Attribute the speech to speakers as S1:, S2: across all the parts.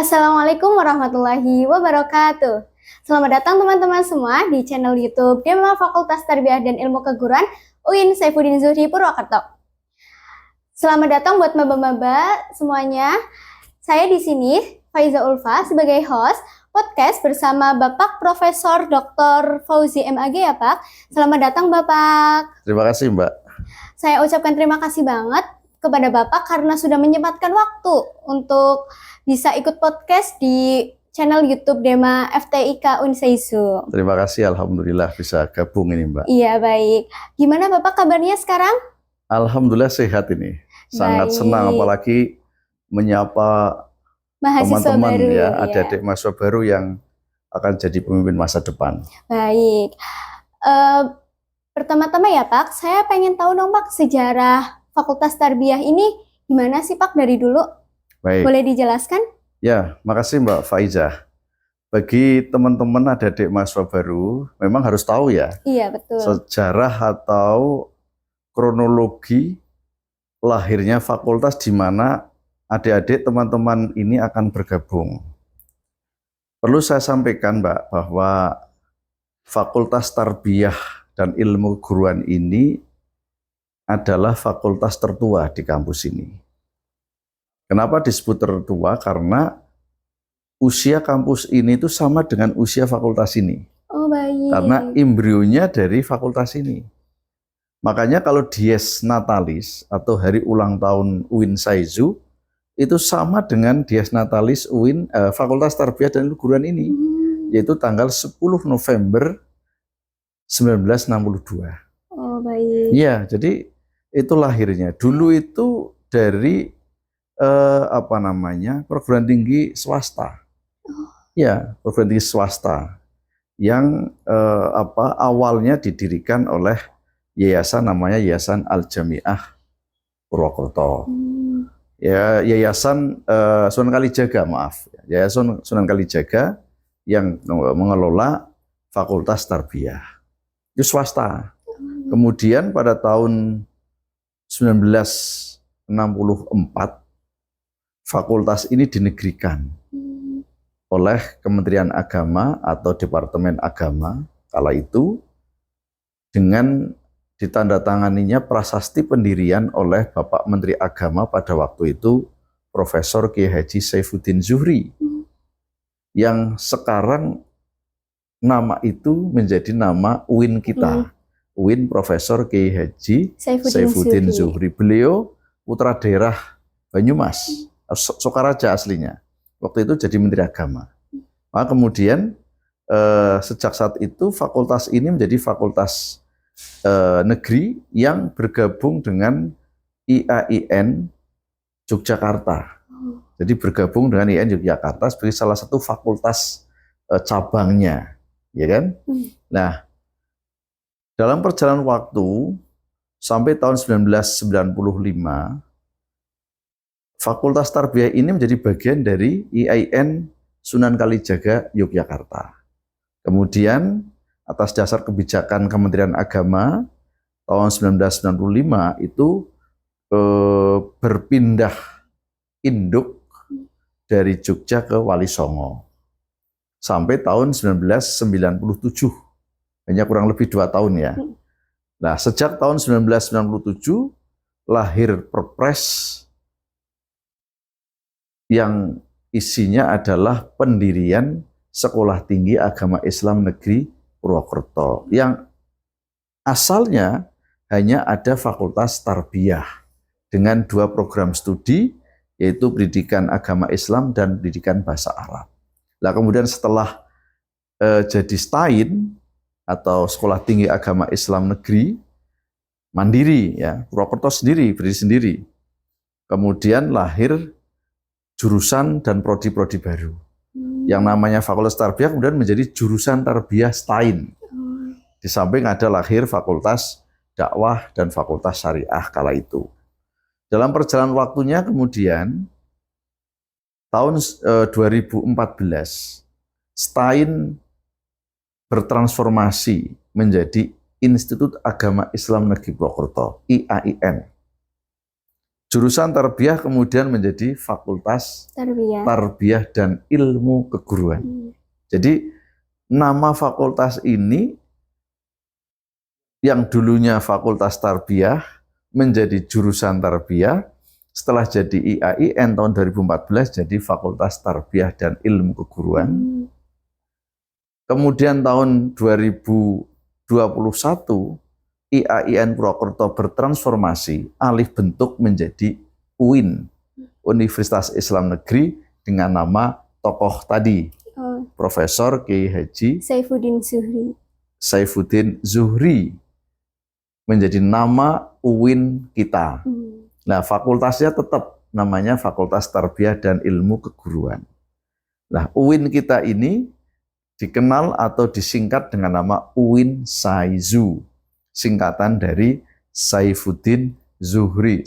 S1: Assalamualaikum warahmatullahi wabarakatuh. Selamat datang teman-teman semua di channel YouTube Dema Fakultas Tarbiyah dan Ilmu Keguruan UIN Saifuddin Zuhri Purwokerto. Selamat datang buat maba-maba semuanya. Saya di sini Faiza Ulfa sebagai host podcast bersama Bapak Profesor Dr. Fauzi MAG ya Pak. Selamat datang Bapak.
S2: Terima kasih Mbak.
S1: Saya ucapkan terima kasih banget kepada Bapak karena sudah menyempatkan waktu untuk bisa ikut podcast di channel YouTube Dema FTIK Unseisu.
S2: Terima kasih, alhamdulillah bisa gabung ini Mbak.
S1: Iya baik. Gimana Bapak kabarnya sekarang?
S2: Alhamdulillah sehat ini. Sangat
S1: Baik.
S2: senang apalagi menyapa
S1: Mahasiswa
S2: teman-teman
S1: baru,
S2: ya,
S1: iya.
S2: adik-adik mahasiswa baru yang akan jadi pemimpin masa depan.
S1: Baik. Pertama-tama ya Pak, saya pengen tahu dong Pak sejarah Fakultas Tarbiyah ini gimana sih Pak dari dulu?
S2: Baik.
S1: Boleh dijelaskan?
S2: Ya, makasih Mbak Faiza. Bagi teman-teman adik-adik mahasiswa baru, memang harus tahu ya.
S1: Iya betul.
S2: Sejarah atau kronologi lahirnya fakultas di mana adik-adik teman-teman ini akan bergabung. Perlu saya sampaikan Mbak bahwa Fakultas Tarbiyah dan Ilmu Keguruan ini adalah fakultas tertua di kampus ini. Kenapa disebut tertua? Karena usia kampus ini itu sama dengan usia fakultas ini.
S1: Oh baik.
S2: Karena embrionya dari fakultas ini. Makanya kalau Dies Natalis atau hari ulang tahun UIN Saizu itu sama dengan Dies Natalis UIN Fakultas Tarbiyah dan Ilmu Keguruan ini, yaitu tanggal 10 November 1962.
S1: Oh baik.
S2: Iya, jadi itu lahirnya. Dulu itu dari perguruan tinggi swasta. Ya, perguruan tinggi swasta yang awalnya didirikan oleh yayasan namanya Yayasan Al-Jami'ah Purwokerto. Ya, Yayasan Sunan Kalijaga, maaf. Yayasan Sunan Kalijaga yang mengelola Fakultas Tarbiyah. Itu swasta. Kemudian pada tahun 1964 fakultas ini dinegrikan oleh Kementerian Agama atau Departemen Agama kala itu dengan ditandatanganinya prasasti pendirian oleh Bapak Menteri Agama pada waktu itu Profesor Kiai Haji Saifuddin Zuhri yang sekarang nama itu menjadi nama UIN kita. UIN Profesor Kiai Haji Saifuddin Zuhri. Beliau putra daerah Banyumas, Sokaraja aslinya. Waktu itu jadi Menteri Agama. Maka kemudian sejak saat itu fakultas ini menjadi fakultas negeri yang bergabung dengan IAIN Yogyakarta. Jadi bergabung dengan IAIN Yogyakarta sebagai salah satu fakultas cabangnya, ya kan? Nah, dalam perjalanan waktu sampai tahun 1995, Fakultas Tarbiyah ini menjadi bagian dari IAIN Sunan Kalijaga Yogyakarta. Kemudian atas dasar kebijakan Kementerian Agama tahun 1995 itu berpindah induk dari Jogja ke Wali Songo sampai tahun 1997. Hanya kurang lebih 2 tahun ya. Nah, sejak tahun 1997 lahir Perpres yang isinya adalah pendirian Sekolah Tinggi Agama Islam Negeri Purwokerto yang asalnya hanya ada Fakultas Tarbiyah dengan 2 program studi yaitu Pendidikan Agama Islam dan Pendidikan Bahasa Arab. Nah, kemudian setelah jadi STAIN atau Sekolah Tinggi Agama Islam Negeri mandiri ya, Purwokerto sendiri, berdiri sendiri. Kemudian lahir jurusan dan prodi-prodi baru. Yang namanya Fakultas Tarbiyah kemudian menjadi jurusan Tarbiyah STAIN. Di samping ada lahir Fakultas Dakwah dan Fakultas Syariah kala itu. Dalam perjalanan waktunya kemudian tahun 2014 STAIN bertransformasi menjadi Institut Agama Islam Negeri Purwokerto, IAIN. jurusan tarbiyah kemudian menjadi fakultas
S1: Tarbiyah.
S2: tarbiyah dan ilmu keguruan. Jadi nama fakultas ini yang dulunya fakultas tarbiyah menjadi jurusan tarbiyah, setelah jadi IAIN tahun 2014 jadi fakultas tarbiyah dan ilmu keguruan. Kemudian tahun 2021 IAIN Purwokerto bertransformasi alih bentuk menjadi UIN, Universitas Islam Negeri, dengan nama tokoh tadi, Profesor Kiai Haji Saifuddin Zuhri, menjadi nama UIN kita. Nah, fakultasnya tetap namanya Fakultas Tarbiyah dan Ilmu Keguruan. Nah, UIN kita ini dikenal atau disingkat dengan nama UIN Saizu, singkatan dari Saifuddin Zuhri,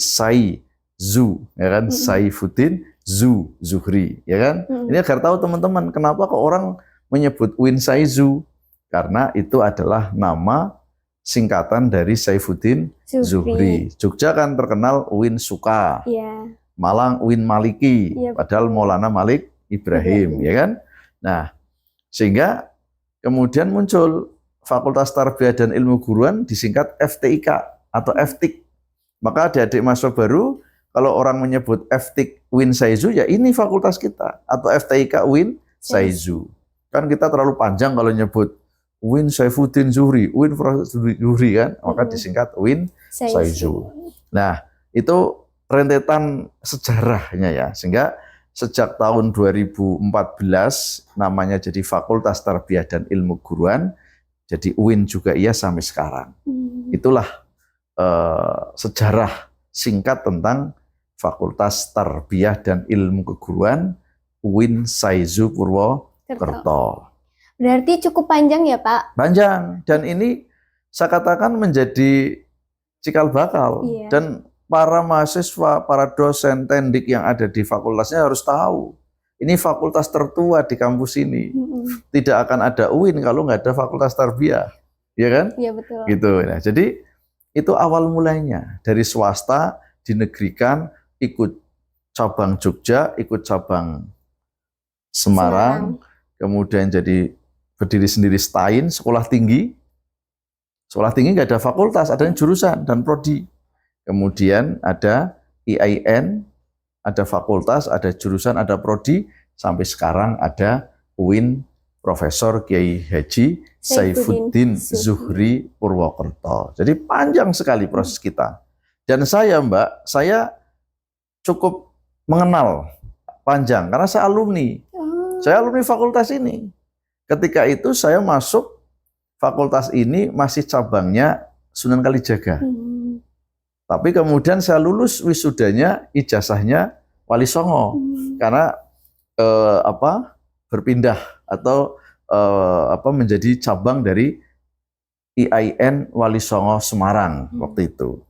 S2: Zu, ya kan? Saifuddin Zuhri, ya kan? Ini agar tahu teman-teman, kenapa kok orang menyebut UIN Saizu? Karena itu adalah nama singkatan dari Saifuddin Zuhri. Jogja kan terkenal UIN Suka, Malang UIN Maliki, padahal Maulana Malik Ibrahim, ya kan? Nah, sehingga kemudian muncul Fakultas Tarbiyah dan Ilmu Guruan disingkat FTIK atau FTIK. Maka adik-adik mahasiswa baru, kalau orang menyebut FTIK UIN Saizu, ya ini fakultas kita, atau FTIK UIN Saizu. Kan kita terlalu panjang kalau nyebut UIN Saifuddin Zuhri, UIN Zuhri kan, maka disingkat UIN Saizu. Nah, itu rentetan sejarahnya ya, sehingga sejak tahun 2014 namanya jadi Fakultas Tarbiyah dan Ilmu Guruan, jadi UIN juga iya sampai sekarang. Itulah sejarah singkat tentang Fakultas Tarbiyah dan Ilmu Keguruan UIN Saizu Purwokerto.
S1: Berarti cukup panjang ya Pak?
S2: Panjang, dan ini saya katakan menjadi cikal bakal. Dan para mahasiswa, para dosen, tendik yang ada di fakultasnya harus tahu. Ini fakultas tertua di kampus ini. Tidak akan ada UIN kalau nggak ada fakultas tarbiyah. Ya kan?
S1: Iya betul.
S2: Gitu. Nah, jadi itu awal mulainya. Dari swasta, dinegrikan, ikut cabang Jogja, ikut cabang Semarang. Kemudian jadi berdiri sendiri STAIN, sekolah tinggi. Sekolah tinggi nggak ada fakultas, adanya jurusan dan prodi. Kemudian ada IAIN, ada fakultas, ada jurusan, ada prodi, sampai sekarang ada UIN Profesor Kiai Haji Saifuddin Zuhri Purwokerto. Jadi panjang sekali proses kita. Dan saya Mbak, saya cukup mengenal panjang karena saya alumni. Saya alumni fakultas ini. Ketika itu saya masuk fakultas ini masih cabangnya Sunan Kalijaga. Tapi kemudian saya lulus wisudanya, ijazahnya Wali Songo. Karena berpindah atau menjadi cabang dari IAIN Wali Songo Semarang waktu itu.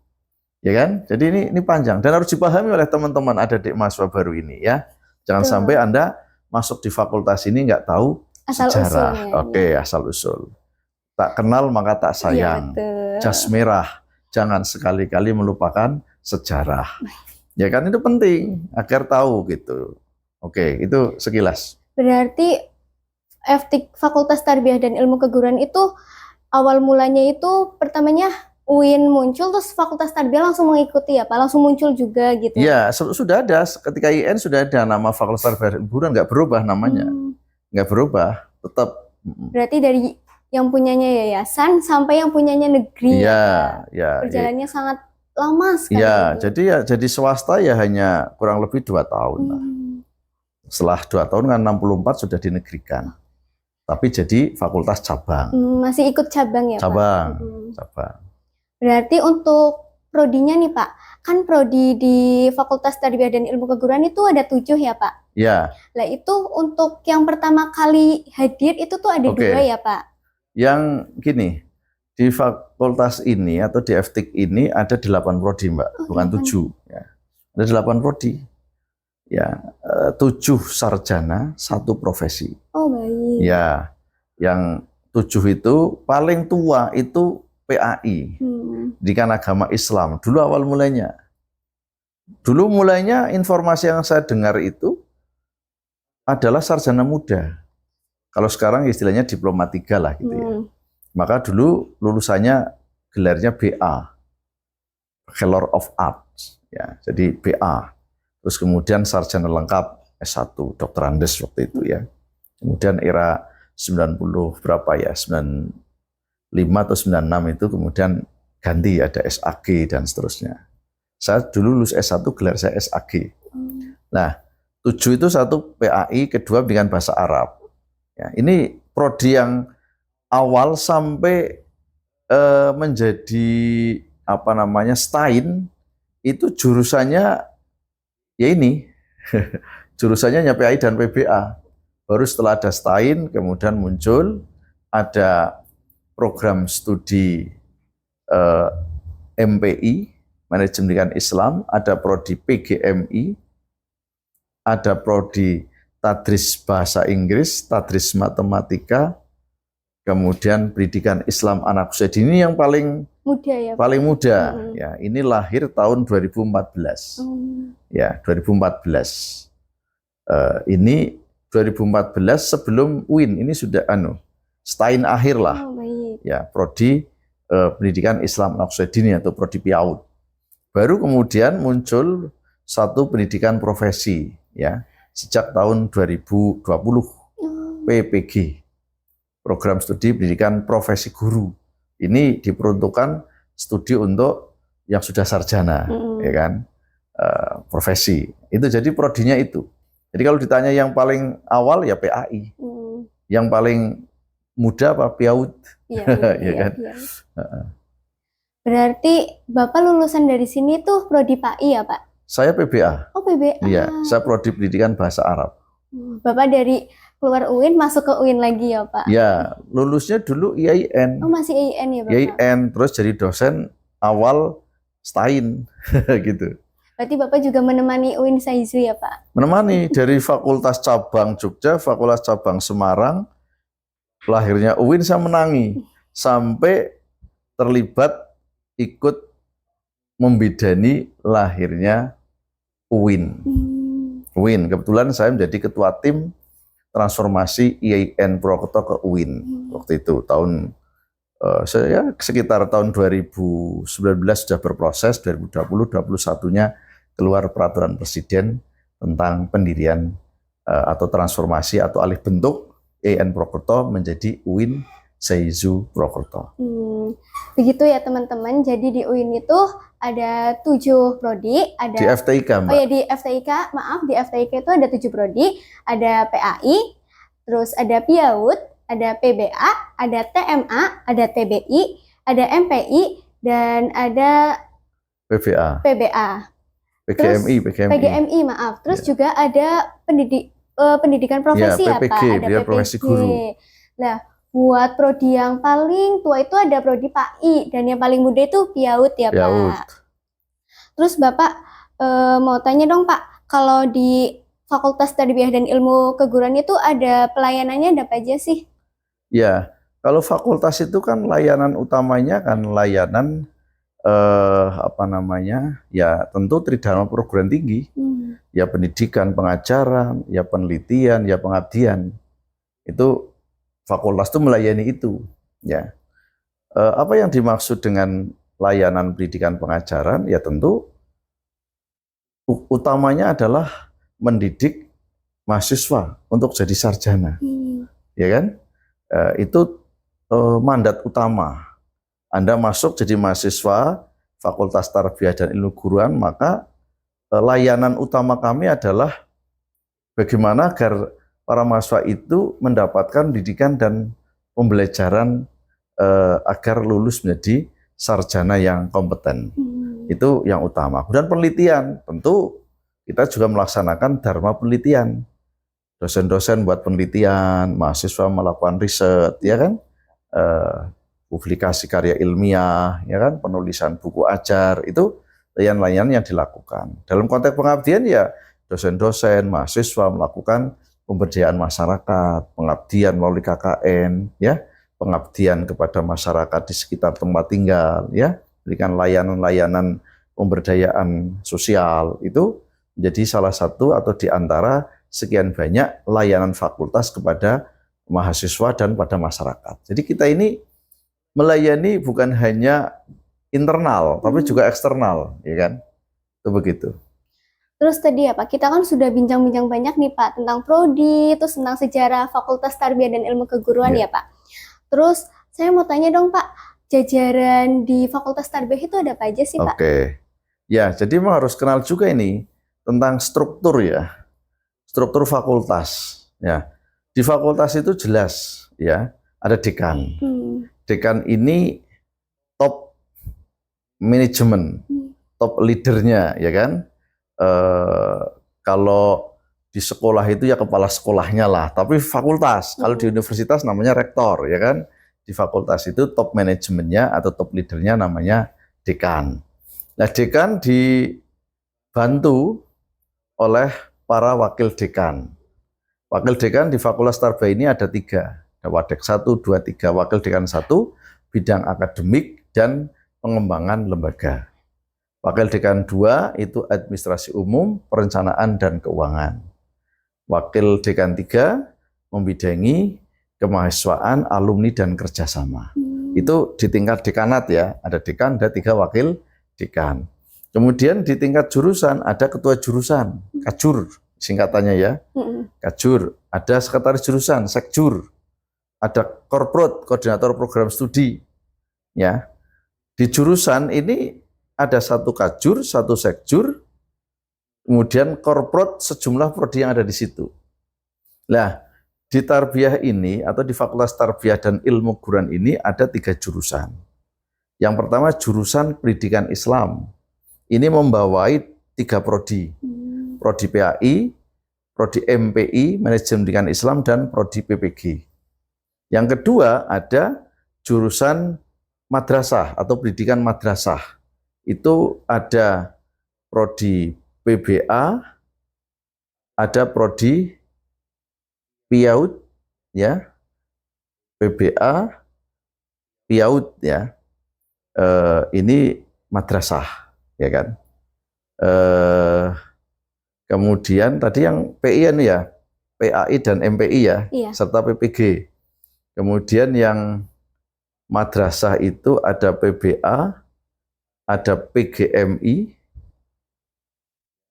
S2: Ya kan? Jadi ini panjang dan harus dipahami oleh teman-teman adik-adik mahasiswa baru ini ya. Jangan sampai Anda masuk di fakultas ini nggak tahu
S1: asal
S2: sejarah. Oke, asal usul. Tak kenal maka tak sayang. Jas merah, jangan sekali-kali melupakan sejarah. Ya kan, itu penting agar tahu gitu. Oke, itu sekilas.
S1: Berarti FTIK Fakultas Tarbiyah dan Ilmu Keguruan itu awal mulanya itu pertamanya UIN muncul, terus Fakultas Tarbiyah langsung mengikuti ya Pak? Langsung muncul juga gitu?
S2: Ya, sudah ada. Ketika IN sudah ada nama Fakultas Tarbiyah dan Ilmu Keguruan, nggak berubah namanya. Nggak berubah, tetap.
S1: Berarti dari yang punyanya yayasan sampai yang punyanya negeri.
S2: Ya.
S1: Perjalanannya sangat lama sekali.
S2: Ya, jadi swasta ya hanya kurang lebih 2 tahun. Setelah 2 tahun kan 64 sudah dinegrikan. Tapi jadi fakultas cabang.
S1: Masih ikut cabang ya
S2: cabang,
S1: Pak?
S2: Cabang.
S1: Berarti untuk prodinya nih Pak, kan prodi di Fakultas Tarbiyah dan Ilmu Keguruan itu ada 7 ya Pak?
S2: Ya.
S1: Lah itu untuk yang pertama kali hadir itu tuh ada 2 ya Pak?
S2: Yang gini, di fakultas ini atau di FTIK ini ada 8 prodi Mbak, bukan 7. Ya. Ada 8 prodi. Ya, 7 sarjana, 1 profesi.
S1: Oh baik.
S2: Ya, yang 7 itu paling tua itu PAI, Pendidikan Agama Islam. Dulu awal mulanya. Dulu mulainya informasi yang saya dengar itu adalah sarjana muda. Kalau sekarang istilahnya diploma 3 lah gitu ya. Maka dulu lulusannya gelarnya BA, Bachelor of Arts, ya. Jadi BA. Terus kemudian sarjana lengkap S1, Dr. Andes waktu itu ya. Kemudian era 90 berapa ya, 95 atau 96 itu kemudian ganti ada SAG dan seterusnya. Saya dulu lulus S1, gelar saya SAG. Nah, 7 itu satu PAI, kedua dengan bahasa Arab. Ya, ini prodi yang awal sampai menjadi apa namanya STAIN itu jurusannya ya ini jurusannya PAI dan PBA. Baru setelah ada STAIN kemudian muncul ada program studi MPI, Manajemen Pendidikan Islam, ada prodi PGMI, ada prodi Tadris Bahasa Inggris, Tadris Matematika, kemudian Pendidikan Islam Anak Usia Dini yang paling
S1: muda ya, Pak?
S2: Paling muda. Ya, ini lahir tahun 2014. Ya, 2014. Ini 2014 sebelum UIN, ini sudah STAIN akhir lah.
S1: Baik.
S2: Ya, prodi Pendidikan Islam Anak Usia Dini atau prodi PIAUD. Baru kemudian muncul satu pendidikan profesi ya sejak tahun 2020 PPG, program studi pendidikan profesi guru. Ini diperuntukkan studi untuk yang sudah sarjana, ya kan, profesi. Itu jadi prodinya itu. Jadi kalau ditanya yang paling awal ya PAI, yang paling muda apa PIAUD, ya kan.
S1: Berarti Bapak lulusan dari sini tuh prodi PAI ya, Pak?
S2: Saya PBA.
S1: Oh, PBA.
S2: Iya, saya prodi pendidikan bahasa Arab.
S1: Bapak dari keluar UIN masuk ke UIN lagi ya, Pak?
S2: Ya, lulusnya dulu IAIN.
S1: Oh, masih IAIN ya, Bapak?
S2: IAIN, terus jadi dosen awal STAIN, gitu.
S1: Berarti Bapak juga menemani UIN Saizu ya, Pak?
S2: Menemani dari Fakultas Cabang Jogja, Fakultas Cabang Semarang, lahirnya UIN saya menangi. Sampai terlibat ikut membidani lahirnya UIN. UIN, kebetulan saya menjadi ketua tim transformasi IAIN Purwokerto ke UIN waktu itu tahun saya sekitar tahun 2019 sudah berproses, 2020-2021-nya keluar peraturan presiden tentang pendirian atau transformasi atau alih bentuk IAIN Purwokerto menjadi UIN Saizu Purwokerto.
S1: Begitu ya teman-teman, jadi di UIN itu ada 7 prodi, ada
S2: di FTIK, Mbak.
S1: Oh ya, di FTIK, maaf, di FTIK itu ada 7 prodi, ada PAI, terus ada PIAUD, ada PBA, ada TMA, ada TBI, ada MPI, dan ada
S2: PBA.
S1: PGMI, PGMI, maaf. Terus juga ada pendidikan profesi ya,
S2: PPG,
S1: Pak, ada
S2: dia
S1: PPG.
S2: profesi guru.
S1: Nah, buat prodi yang paling tua itu ada prodi PAI, dan yang paling muda itu PIAUD ya, Pak. Terus Bapak mau tanya dong, Pak, kalau di Fakultas Tarbiyah dan Ilmu Keguruan itu ada pelayanannya ada apa aja sih?
S2: Ya, kalau fakultas itu kan layanan utamanya kan layanan ya tentu tridharma perguruan tinggi, ya pendidikan, pengajaran, ya penelitian, ya pengabdian. Itu fakultas itu melayani itu, ya. Apa yang dimaksud dengan layanan pendidikan pengajaran? Ya tentu utamanya adalah mendidik mahasiswa untuk jadi sarjana, ya kan? Itu mandat utama. Anda masuk jadi mahasiswa Fakultas Tarbiyah dan Ilmu Keguruan, maka layanan utama kami adalah bagaimana agar para mahasiswa itu mendapatkan pendidikan dan pembelajaran agar lulus menjadi sarjana yang kompeten. Itu yang utama. Kemudian penelitian, tentu kita juga melaksanakan dharma penelitian. Dosen-dosen buat penelitian, mahasiswa melakukan riset, ya kan? Publikasi karya ilmiah, ya kan? Penulisan buku ajar, itu layanan-layanan yang dilakukan. Dalam konteks pengabdian ya dosen-dosen, mahasiswa melakukan pemberdayaan masyarakat, pengabdian melalui KKN, ya, pengabdian kepada masyarakat di sekitar tempat tinggal, ya, berikan layanan-layanan pemberdayaan sosial itu menjadi salah satu atau di antara sekian banyak layanan fakultas kepada mahasiswa dan pada masyarakat. Jadi kita ini melayani bukan hanya internal, tapi juga eksternal, ya kan? Itu begitu.
S1: Terus tadi ya Pak, kita kan sudah bincang-bincang banyak nih Pak tentang prodi, terus tentang sejarah Fakultas Tarbiyah dan Ilmu Keguruan ya Pak. Terus saya mau tanya dong Pak, jajaran di Fakultas Tarbiyah itu ada apa aja sih Pak?
S2: Oke. Ya, jadi memang harus kenal juga ini tentang struktur ya. Struktur fakultas ya. Di fakultas itu jelas ya, ada dekan. Dekan ini top manajemen, top leadernya ya kan. Kalau di sekolah itu ya kepala sekolahnya lah, tapi fakultas. Kalau di universitas namanya rektor ya kan. Di fakultas itu top manajemennya atau top leadernya namanya dekan. Nah, dekan dibantu oleh para wakil dekan. Wakil dekan di Fakultas Tarbiyah ini ada 3. Ada Wadek 1, 2, 3. Wakil dekan 1, bidang akademik dan pengembangan lembaga. Wakil dekan 2 itu administrasi umum, perencanaan dan keuangan. Wakil dekan 3 membidangi kemahasiswaan, alumni dan kerjasama. Itu di tingkat dekanat ya, ada dekan, ada 3 wakil dekan. Kemudian di tingkat jurusan ada ketua jurusan, kajur singkatannya ya, kajur. Ada sekretaris jurusan, sekjur. Ada korprot, koordinator program studi. Ya, di jurusan ini ada 1 kajur, 1 sekjur, kemudian korprot sejumlah prodi yang ada di situ. Nah, di Tarbiyah ini atau di Fakultas Tarbiyah dan Ilmu Keguruan ini ada 3 jurusan. Yang pertama jurusan Pendidikan Islam. Ini membawai 3 prodi. Prodi PAI, prodi MPI, Manajemen Pendidikan Islam, dan prodi PPG. Yang kedua ada jurusan madrasah atau pendidikan madrasah. Itu ada prodi PBA, ada prodi PIAUD, ya, PBA, PIAUD, ya. Ini madrasah, ya kan. Kemudian tadi yang PIN ya, PAI dan MPI ya, serta PPG. Kemudian yang madrasah itu ada PBA, ada PGMI,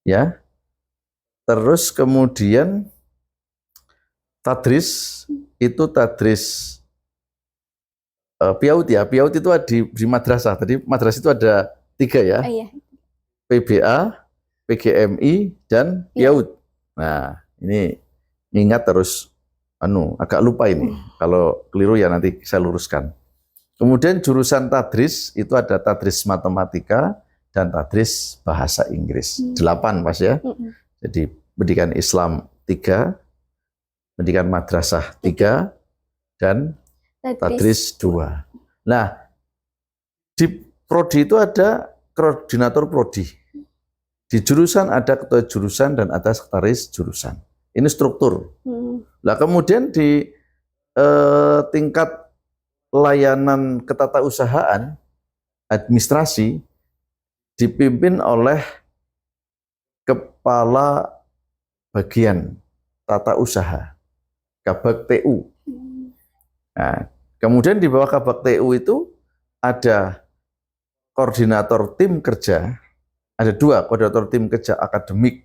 S2: ya. Terus kemudian tadris itu tadris PIAUD ya, PIAUD itu di madrasah. Tadi madrasah itu ada 3 ya, PBA, PGMI dan PIAUD. Nah, ini ingat terus, agak lupa ini. Kalau keliru ya nanti saya luruskan. Kemudian jurusan tadris itu ada tadris matematika dan tadris bahasa Inggris. 8 Mas ya. Jadi pendidikan Islam 3, pendidikan madrasah 3, dan tadris 2. Nah, di prodi itu ada koordinator prodi. Di jurusan ada ketua jurusan dan ada sekretaris jurusan. Ini struktur. Nah, kemudian di tingkat layanan ketatausahaan, administrasi, dipimpin oleh kepala bagian tata usaha, Kabag TU. Nah, kemudian di bawah Kabag TU itu ada koordinator tim kerja, ada 2 koordinator tim kerja akademik,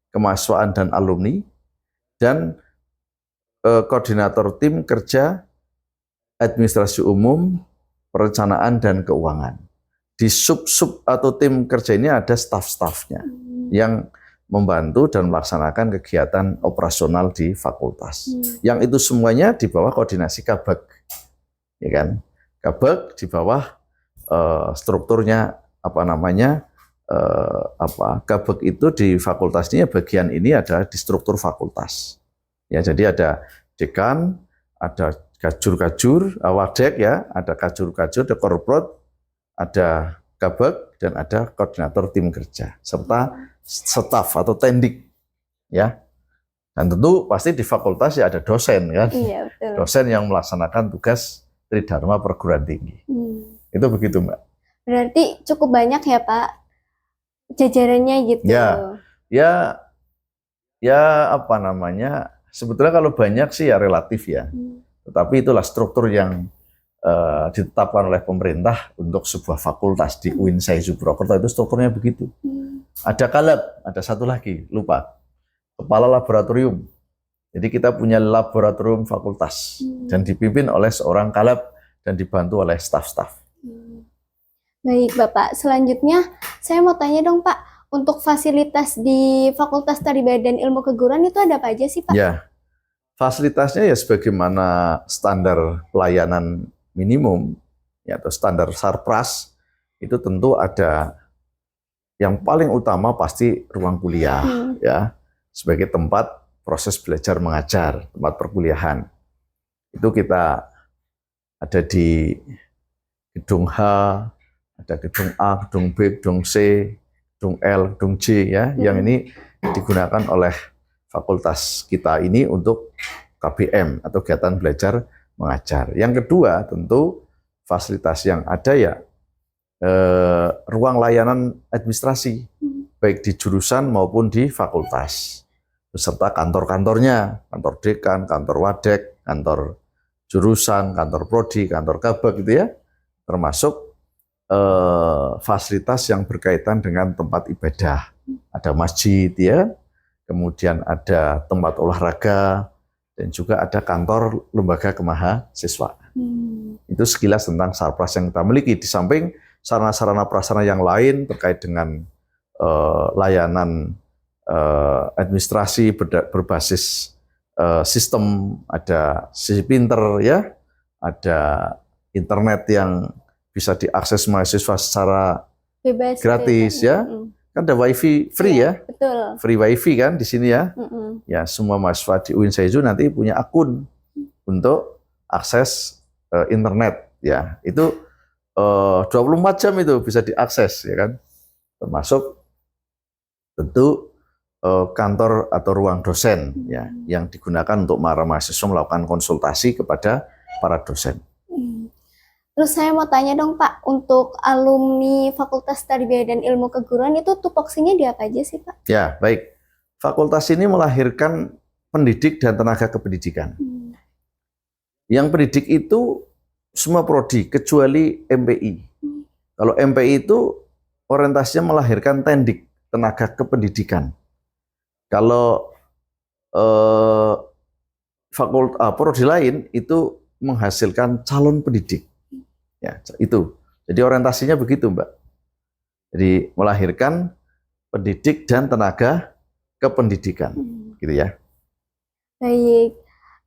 S2: kemahasiswaan dan alumni, dan koordinator tim kerja administrasi umum, perencanaan dan keuangan. Di sub-sub atau tim kerja ini ada staf-stafnya yang membantu dan melaksanakan kegiatan operasional di fakultas. Yang itu semuanya di bawah koordinasi Kabag. Ya kan? Kabag di bawah strukturnya Kabag itu di fakultas ini bagian ini adalah di struktur fakultas. Ya, jadi ada dekan, ada kajur-kajur, wadek ya, ada kajur-kajur, ada korprot, ada Kabag dan ada koordinator tim kerja serta staf atau tendik ya. Dan tentu pasti di fakultas ya ada dosen kan.
S1: Iya, betul.
S2: Dosen yang melaksanakan tugas Tridharma perguruan tinggi. Itu begitu, Mbak.
S1: Berarti cukup banyak ya Pak jajarannya gitu.
S2: Ya. Ya apa namanya? Sebetulnya kalau banyak sih ya relatif ya. Tetapi itulah struktur yang ditetapkan oleh pemerintah untuk sebuah fakultas di UIN Saizu Purwokerto, itu strukturnya begitu. Ada kalab, ada satu lagi, lupa. Kepala laboratorium. Jadi kita punya laboratorium fakultas dan dipimpin oleh seorang kalab dan dibantu oleh staf-staf.
S1: Baik Bapak, selanjutnya saya mau tanya dong Pak, untuk fasilitas di Fakultas Tarbiyah dan Ilmu Keguruan itu ada apa aja sih Pak?
S2: Ya, fasilitasnya ya sebagaimana standar pelayanan minimum ya, atau standar Sarpras, itu tentu ada yang paling utama pasti ruang kuliah ya, sebagai tempat proses belajar mengajar, tempat perkuliahan. Itu kita ada di gedung H, ada gedung A, gedung B, gedung C, gedung L, gedung J ya, yang ini digunakan oleh fakultas kita ini untuk KBM atau kegiatan belajar mengajar. Yang kedua tentu fasilitas yang ada ya ruang layanan administrasi, baik di jurusan maupun di fakultas, beserta kantor-kantornya, kantor dekan, kantor wadek, kantor jurusan, kantor prodi, kantor kabak gitu ya, termasuk fasilitas yang berkaitan dengan tempat ibadah, ada masjid ya, kemudian ada tempat olahraga, dan juga ada kantor lembaga kemahasiswaan. Itu sekilas tentang Sarpras yang kita miliki, di samping sarana-sarana prasarana yang lain terkait dengan layanan administrasi berbasis sistem, ada sisi pinter ya, ada internet yang bisa diakses mahasiswa secara
S1: Bebas
S2: gratis ya. Kan ada wifi free ya,
S1: betul.
S2: Free wifi kan di sini ya. Ya, semua mahasiswa di UIN Saizu nanti punya akun untuk akses internet ya. Itu 24 jam itu bisa diakses ya kan. Termasuk tentu kantor atau ruang dosen ya, yang digunakan untuk para mahasiswa melakukan konsultasi kepada para dosen.
S1: Terus saya mau tanya dong Pak, untuk alumni Fakultas Tarbiyah dan Ilmu Keguruan itu tupoksinya di apa aja sih Pak?
S2: Ya, baik. Fakultas ini melahirkan pendidik dan tenaga kependidikan. Yang pendidik itu semua prodi, kecuali MPI. Kalau MPI itu orientasinya melahirkan tendik, tenaga kependidikan. Kalau prodi lain itu menghasilkan calon pendidik. Ya, itu. Jadi orientasinya begitu, Mbak. Jadi melahirkan pendidik dan tenaga kependidikan, gitu ya.
S1: Baik,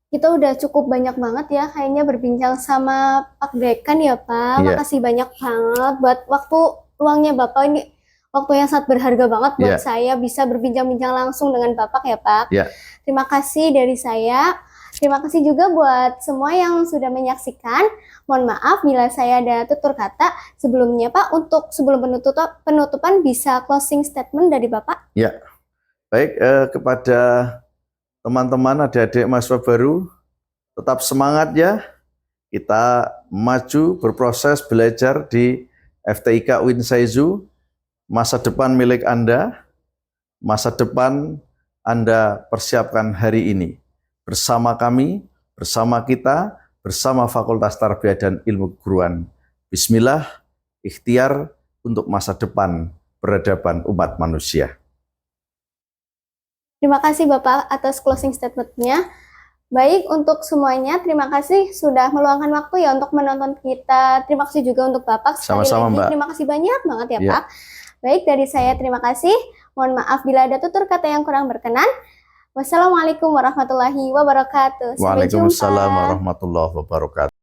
S1: kita udah cukup banyak banget ya kayaknya berbincang sama Pak Dekan ya Pak.
S2: Iya.
S1: Makasih banyak banget buat waktu luangnya Bapak, ini waktu yang sangat berharga banget buat
S2: Iya.
S1: saya bisa berbincang-bincang langsung dengan Bapak ya Pak.
S2: Iya.
S1: Terima kasih dari saya. Terima kasih juga buat semua yang sudah menyaksikan. Mohon maaf bila saya ada tutur kata sebelumnya Pak. Untuk sebelum penutupan bisa closing statement dari Bapak.
S2: Ya, baik, kepada teman-teman adik-adik mahasiswa baru, tetap semangat ya. Kita maju berproses belajar di FTIK UIN Saizu. Masa depan milik Anda, masa depan Anda persiapkan hari ini. Bersama kami, bersama kita, bersama Fakultas Tarbiyah dan Ilmu Keguruan. Bismillah, ikhtiar untuk masa depan peradaban umat manusia.
S1: Terima kasih Bapak atas closing statement-nya. Baik, untuk semuanya, terima kasih sudah meluangkan waktu ya untuk menonton kita. Terima kasih juga untuk Bapak sekali
S2: Sama-sama,
S1: lagi.
S2: Mbak.
S1: Terima kasih banyak banget ya
S2: Ya.
S1: Pak. Baik, dari saya terima kasih. Mohon maaf bila ada tutur kata yang kurang berkenan. Wassalamualaikum warahmatullahi wabarakatuh. Sampai jumpa.
S2: Waalaikumsalam warahmatullahi wabarakatuh.